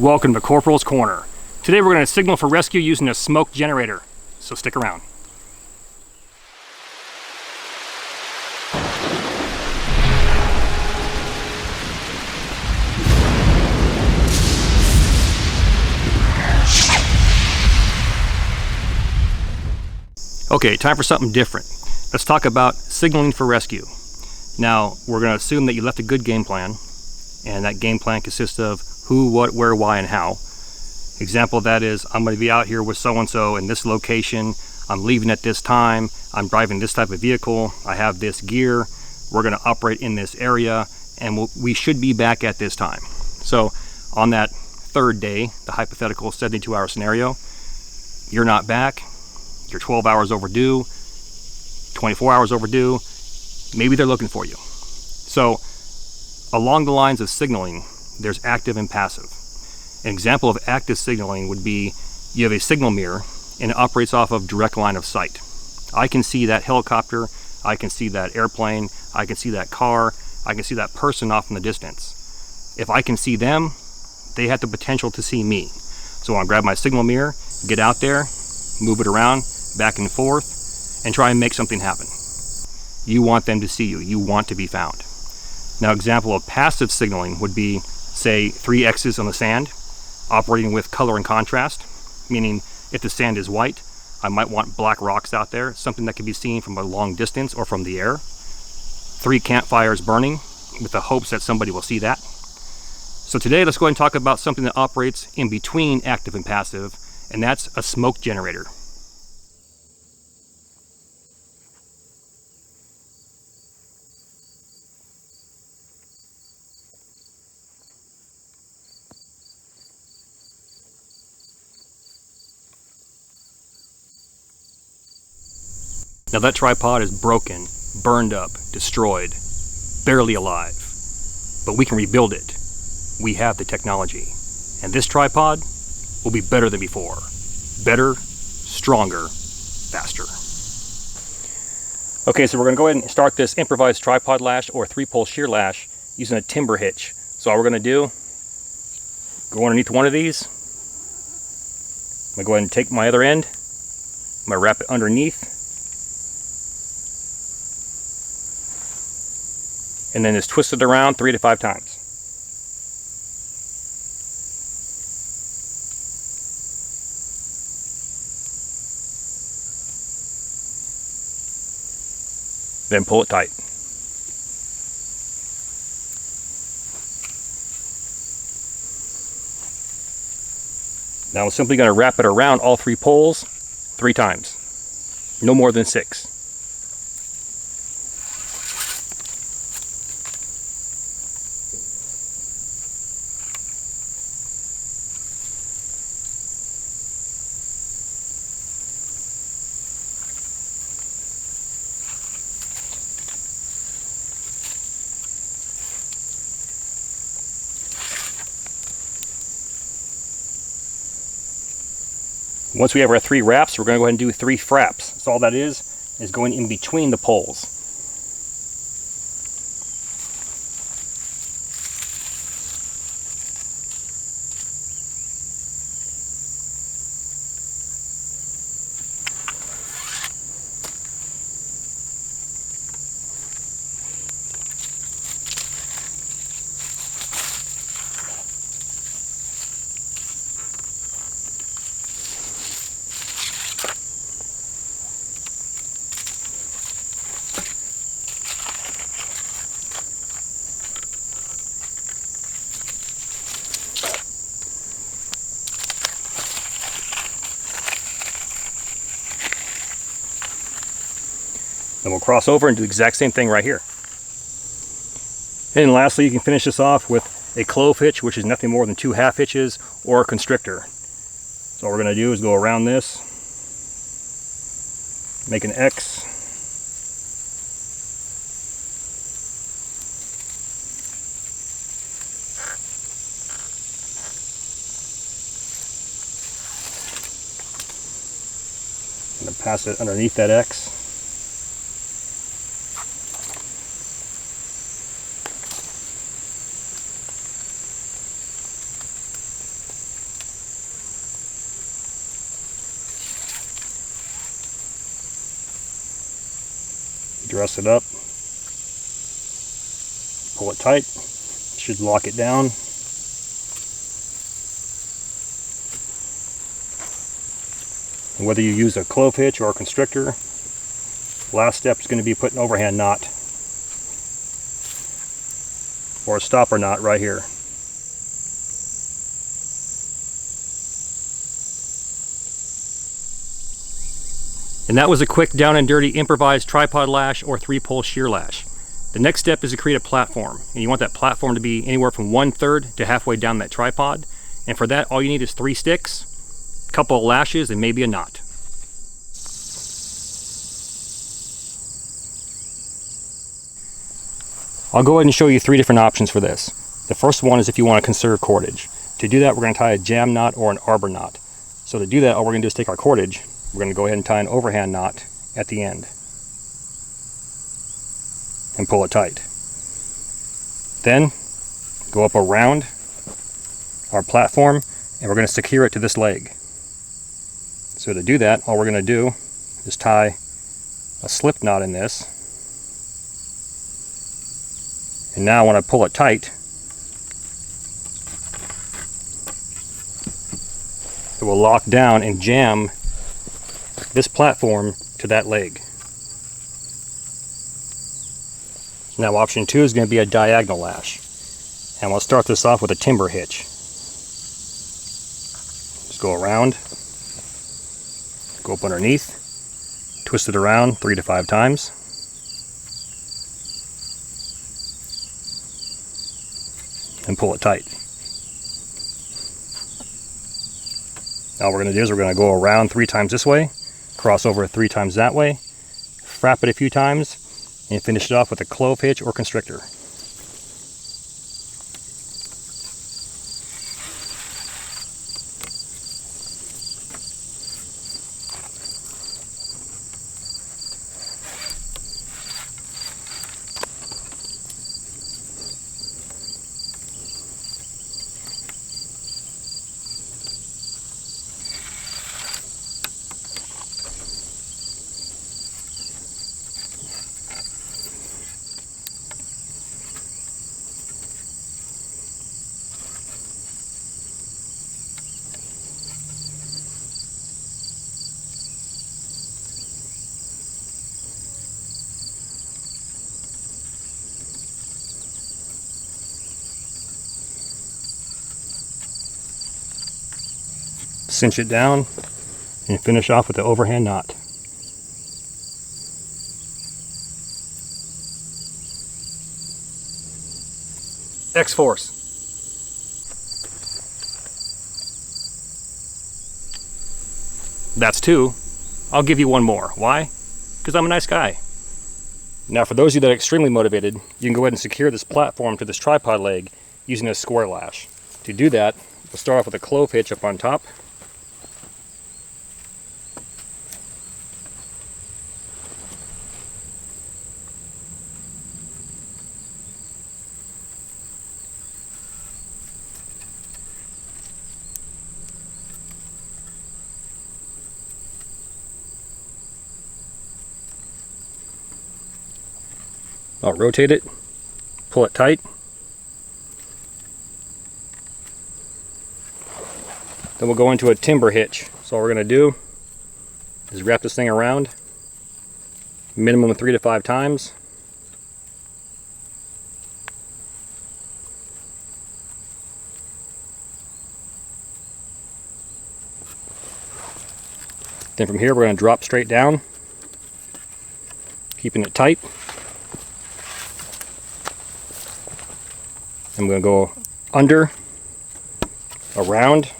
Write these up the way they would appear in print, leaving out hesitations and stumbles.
Welcome to Corporals Corner. Today we're going to signal for rescue using a smoke generator, so stick around. Okay, time for something different. Let's talk about signaling for rescue. Now, we're going to assume that you left a good game plan, and that game plan consists of who, what, where, why, and how. Example of that is, I'm going to be out here with so-and-so in this location, I'm leaving at this time, I'm driving this type of vehicle, I have this gear, we're going to operate in this area, and we should be back at this time. So, on that third day, the hypothetical 72-hour scenario, you're not back, you're 12 hours overdue, 24 hours overdue, maybe they're looking for you. So, along the lines of signaling, there's active and passive. An example of active signaling would be you have a signal mirror and it operates off of direct line of sight. I can see that helicopter, I can see that airplane, I can see that car, I can see that person off in the distance. If I can see them, they have the potential to see me. So I want to grab my signal mirror, get out there, move it around, back and forth, and try and make something happen. You want them to see you, you want to be found. Now, example of passive signaling would be, say, 3 X's on the sand, operating with color and contrast, meaning if the sand is white, I might want black rocks out there, something that can be seen from a long distance or from the air. 3 campfires burning with the hopes that somebody will see that. So today, let's go ahead and talk about something that operates in between active and passive, and that's a smoke generator. Now that tripod is broken, burned up, destroyed, barely alive. But we can rebuild it. We have the technology. And this tripod will be better than before. Better, stronger, faster. Okay, so we're going to go ahead and start this improvised tripod lash or 3-pole shear lash using a timber hitch. So all we're going to do, go underneath one of these. I'm going to go ahead and take my other end. I'm going to wrap it underneath. And then just twist it around 3 to 5 times. Then pull it tight. Now I'm simply going to wrap it around all 3 poles 3 times. No more than 6. Once we have our 3 wraps, we're going to go ahead and do 3 fraps. So all that is going in between the poles. Then we'll cross over and do the exact same thing right here. And lastly, you can finish this off with a clove hitch, which is nothing more than 2 half hitches, or a constrictor. So what we're going to do is go around this, make an X, and then pass it underneath that X. dress it up, pull it tight, should lock it down. And whether you use a clove hitch or a constrictor, last step is going to be put an overhand knot or a stopper knot right here. And that was a quick down and dirty improvised tripod lash or 3-pole shear lash. The next step is to create a platform, and you want that platform to be anywhere from 1/3 to halfway down that tripod. And for that, all you need is 3 sticks, a couple of lashes, and maybe a knot. I'll go ahead and show you 3 different options for this. The first one is if you want to conserve cordage. To do that, we're going to tie a jam knot or an arbor knot. So to do that, all we're going to do is take our cordage. We're going to go ahead and tie an overhand knot at the end and pull it tight. Then go up around our platform and we're going to secure it to this leg. So to do that, all we're going to do is tie a slip knot in this. And now when I pull it tight, it will lock down and jam this platform to that leg. Now option 2 is going to be a diagonal lash. And we'll start this off with a timber hitch. Just go around, go up underneath, twist it around 3 to 5 times. And pull it tight. Now what we're going to do is we're going to go around 3 times this way, cross over 3 times that way, frap it a few times, and finish it off with a clove hitch or constrictor. Cinch it down and finish off with the overhand knot. X-Force. That's 2. I'll give you 1 more. Why? Because I'm a nice guy. Now for those of you that are extremely motivated, you can go ahead and secure this platform to this tripod leg using a square lash. To do that, we'll start off with a clove hitch up on top. I'll rotate it, pull it tight. Then we'll go into a timber hitch. So all we're going to do is wrap this thing around, minimum of 3 to 5 times. Then from here we're going to drop straight down, keeping it tight. I'm going to go under, around,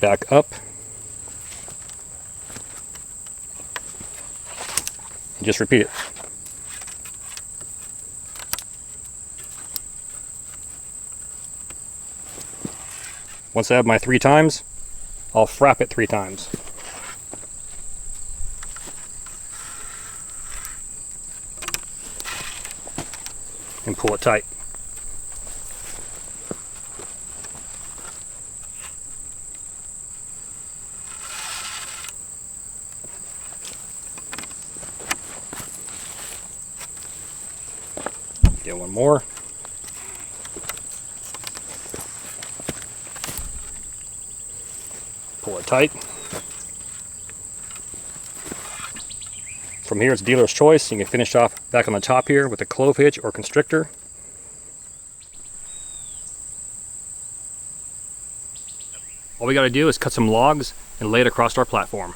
back up, and just repeat it. Once I have my 3 times, I'll frap it 3 times. And pull it tight. Get one more. Pull it tight. From here it's dealer's choice. You can finish off back on the top here with a clove hitch or constrictor. All we got to do is cut some logs and lay it across our platform.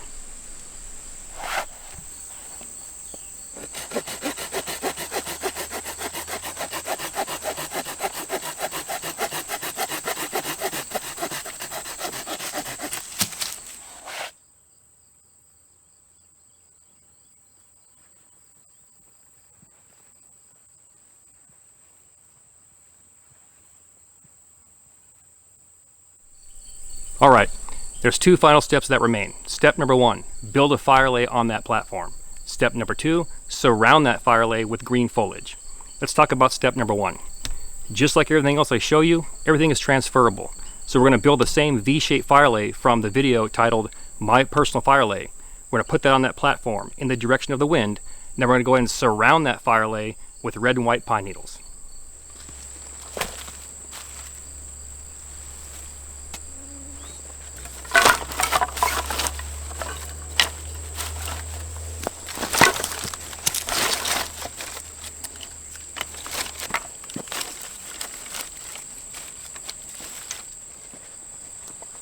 Alright, there's two final steps that remain. Step number 1, build a fire lay on that platform. Step number 2, surround that fire lay with green foliage. Let's talk about step number 1. Just like everything else I show you, everything is transferable. So we're going to build the same V-shaped fire lay from the video titled My Personal Fire Lay. We're going to put that on that platform in the direction of the wind. Now we're going to go ahead and surround that fire lay with red and white pine needles.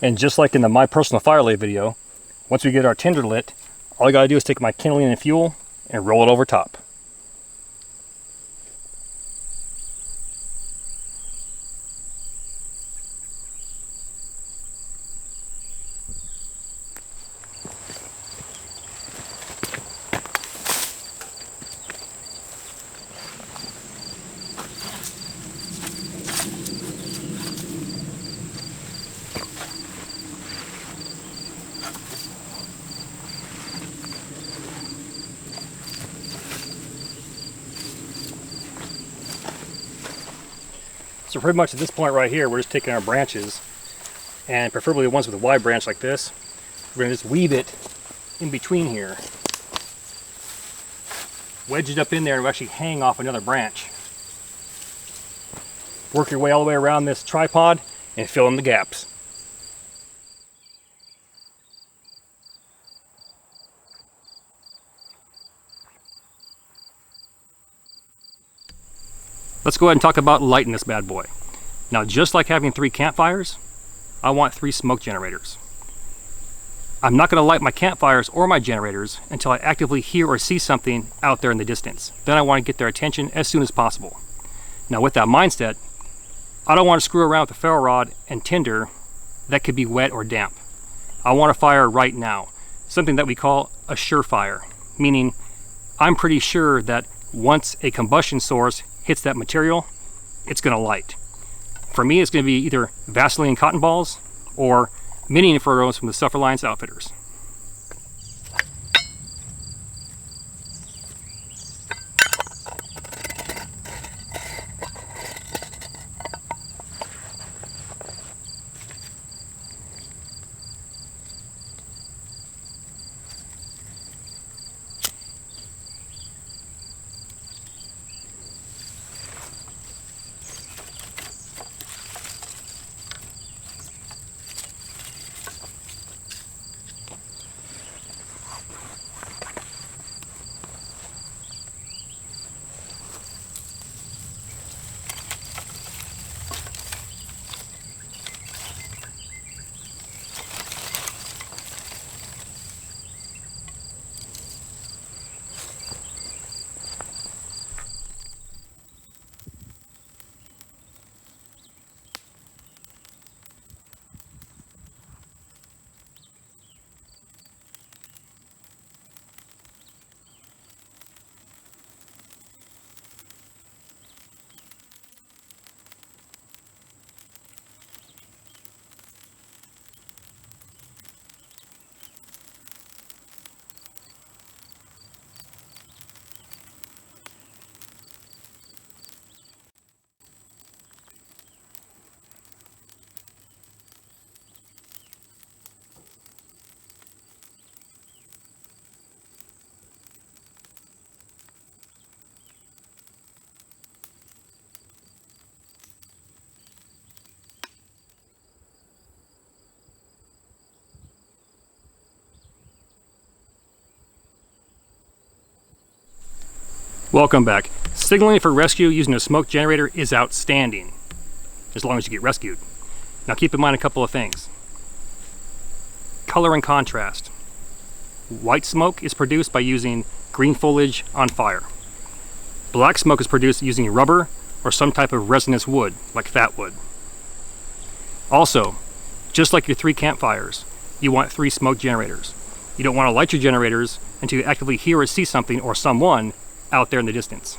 And just like in the My Personal Fire Lay video, once we get our tinder lit, all I gotta do is take my kindling and fuel and roll it over top. So pretty much at this point right here, we're just taking our branches, and preferably the ones with a wide branch like this, we're going to just weave it in between here. Wedge it up in there and we'll actually hang off another branch. Work your way all the way around this tripod and fill in the gaps. Let's go ahead and talk about lighting this bad boy. Now, just like having 3 campfires, I want 3 smoke generators. I'm not going to light my campfires or my generators until I actively hear or see something out there in the distance. Then I want to get their attention as soon as possible. Now, with that mindset, I don't want to screw around with a ferro rod and tinder that could be wet or damp. I want a fire right now, something that we call a surefire, meaning I'm pretty sure that once a combustion source hits that material, it's going to light. For me, it's going to be either Vaseline cotton balls or mini infernos from the Suffer Alliance Outfitters. Welcome back. Signaling for rescue using a smoke generator is outstanding, as long as you get rescued. Now keep in mind a couple of things. Color and contrast. White smoke is produced by using green foliage on fire. Black smoke is produced using rubber or some type of resinous wood, like fat wood. Also, just like your 3 campfires, you want 3 smoke generators. You don't want to light your generators until you actively hear or see something or someone out there in the distance.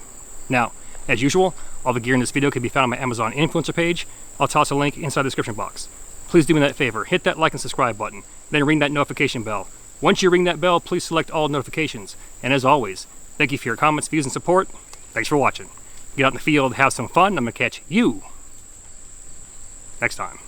Now, as usual, all the gear in this video can be found on my Amazon influencer page. I'll toss a link inside the description box. Please do me that favor, hit that like and subscribe button, then ring that notification bell. Once you ring that bell, please select all notifications. And as always, thank you for your comments, views, and support. Thanks for watching. Get out in the field, have some fun. I'm gonna catch you next time.